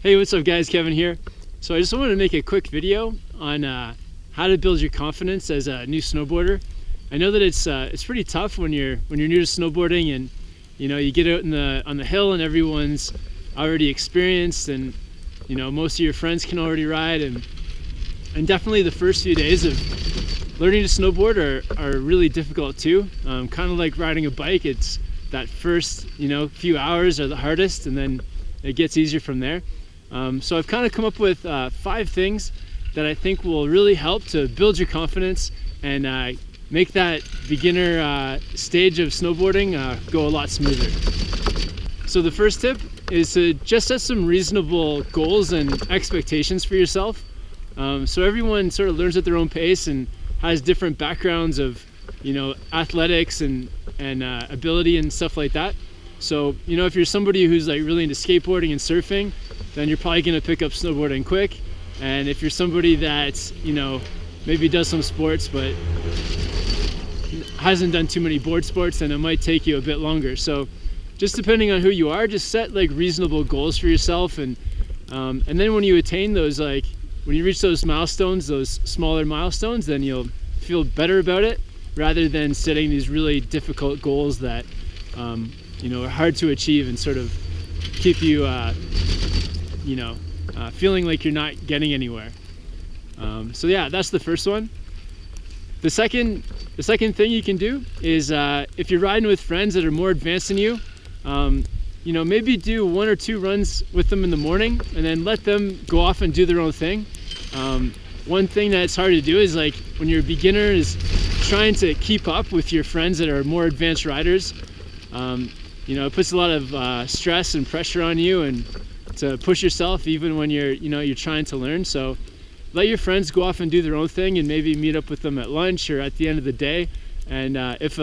Hey, what's up guys, Kevin here. So I just wanted to make a quick video on how to build your confidence as a new snowboarder. I know that it's pretty tough when you're new to snowboarding, and you get out on the hill and everyone's already experienced, and most of your friends can already ride, and definitely the first few days of learning to snowboard are really difficult too. Kind of like riding a bike. It's that first few hours are the hardest, and then it gets easier from there. So I've kind of come up with 5 things that I think will really help to build your confidence and make that beginner stage of snowboarding go a lot smoother. So the first tip is to just set some reasonable goals and expectations for yourself. So everyone sort of learns at their own pace and has different backgrounds of athletics and ability and stuff like that. So if you're somebody who's like really into skateboarding and surfing, then you're probably going to pick up snowboarding quick. And if you're somebody that maybe does some sports but hasn't done too many board sports, then it might take you a bit longer. So just depending on who you are, just set like reasonable goals for yourself, and then when you attain those, like when you reach those milestones, those smaller milestones, then you'll feel better about it, rather than setting these really difficult goals that are hard to achieve and sort of keep you feeling like you're not getting anywhere. So yeah, that's the first one. The second thing you can do is if you're riding with friends that are more advanced than you, maybe do 1 or 2 runs with them in the morning and then let them go off and do their own thing. One thing that's hard to do is like when you're a beginner is trying to keep up with your friends that are more advanced riders. It puts a lot of stress and pressure on you, and to push yourself even when you're trying to learn. So let your friends go off and do their own thing, and maybe meet up with them at lunch or at the end of the day. And if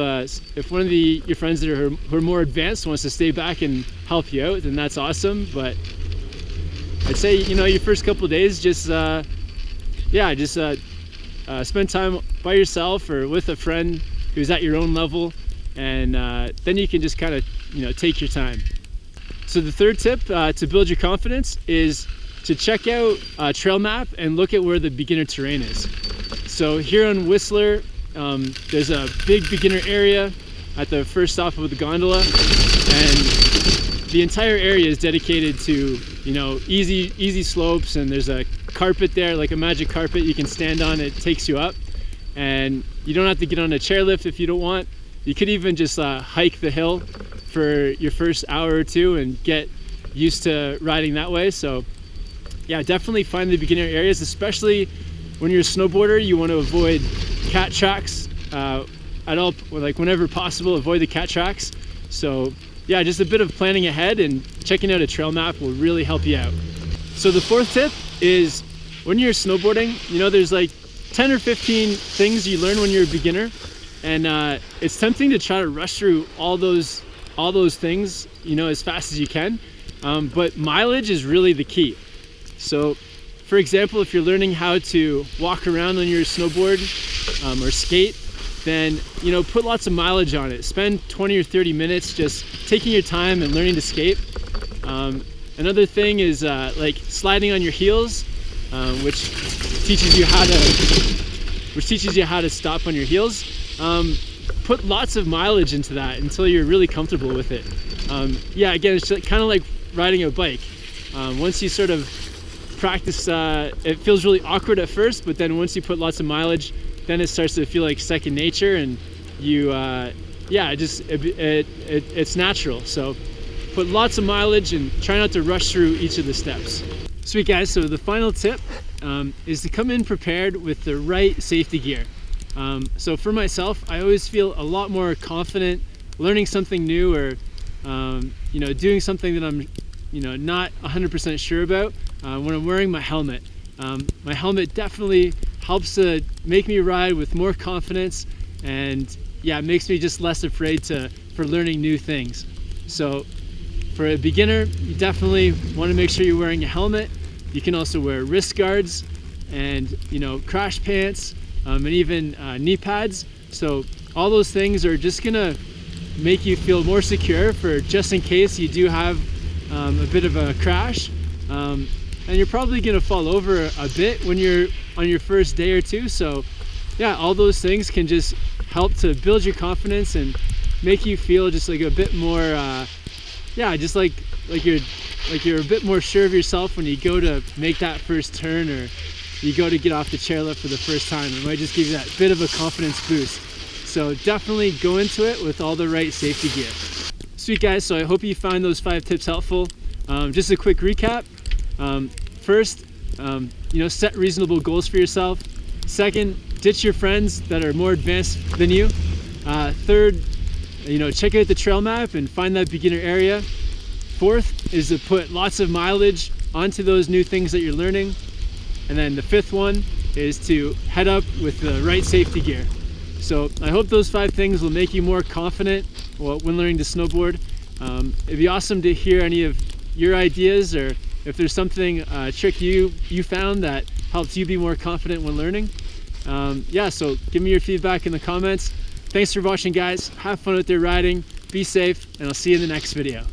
one of your friends that who are more advanced wants to stay back and help you out, then that's awesome. But I'd say your first couple of days, just spend time by yourself or with a friend who's at your own level, and then you can just kind of take your time. So the third tip to build your confidence is to check out a trail map and look at where the beginner terrain is. So here on Whistler, there's a big beginner area at the first stop of the gondola, and the entire area is dedicated to easy slopes, and there's a carpet there, like a magic carpet you can stand on. It takes you up, and you don't have to get on a chairlift if you don't want. You could even just hike the hill for your first hour or 2 and get used to riding that way. So yeah, definitely find the beginner areas, especially when you're a snowboarder. You want to avoid cat tracks at all, like whenever possible, avoid the cat tracks. So yeah, just a bit of planning ahead and checking out a trail map will really help you out. So the fourth tip is when you're snowboarding, there's like 10 or 15 things you learn when you're a beginner, and it's tempting to try to rush through all those things as fast as you can, but mileage is really the key. So for example, if you're learning how to walk around on your snowboard or skate, then put lots of mileage on it. Spend 20 or 30 minutes just taking your time and learning to skate. Another thing is like sliding on your heels, which teaches you how to stop on your heels. Put lots of mileage into that until you're really comfortable with it. Yeah, again, it's kind of like riding a bike. Once you sort of practice, it feels really awkward at first, but then once you put lots of mileage, then it starts to feel like second nature, and it's natural. So put lots of mileage and try not to rush through each of the steps. Sweet guys, so the final tip is to come in prepared with the right safety gear. So for myself, I always feel a lot more confident learning something new, or doing something that I'm not 100% sure about when I'm wearing my helmet. My helmet definitely helps to make me ride with more confidence, and yeah, it makes me just less afraid for learning new things. So for a beginner, you definitely want to make sure you're wearing a helmet. You can also wear wrist guards and crash pants, and even knee pads. So all those things are just gonna make you feel more secure for just in case you do have a bit of a crash. and you're probably gonna fall over a bit when you're on your first day or two. So yeah, all those things can just help to build your confidence and make you feel just like a bit more, yeah, just like you're a bit more sure of yourself when you go to make that first turn, or you go to get off the chairlift for the first time. It might just give you that bit of a confidence boost. So definitely go into it with all the right safety gear. Sweet guys, so I hope you found those 5 tips helpful. Just a quick recap. First, set reasonable goals for yourself. Second, ditch your friends that are more advanced than you. Third, check out the trail map and find that beginner area. Fourth is to put lots of mileage onto those new things that you're learning. And then the 5th one is to head up with the right safety gear. So I hope those 5 things will make you more confident when learning to snowboard. It'd be awesome to hear any of your ideas, or if there's something trick you found that helps you be more confident when learning. Yeah, so give me your feedback in the comments. Thanks for watching, guys. Have fun out there riding, be safe, and I'll see you in the next video.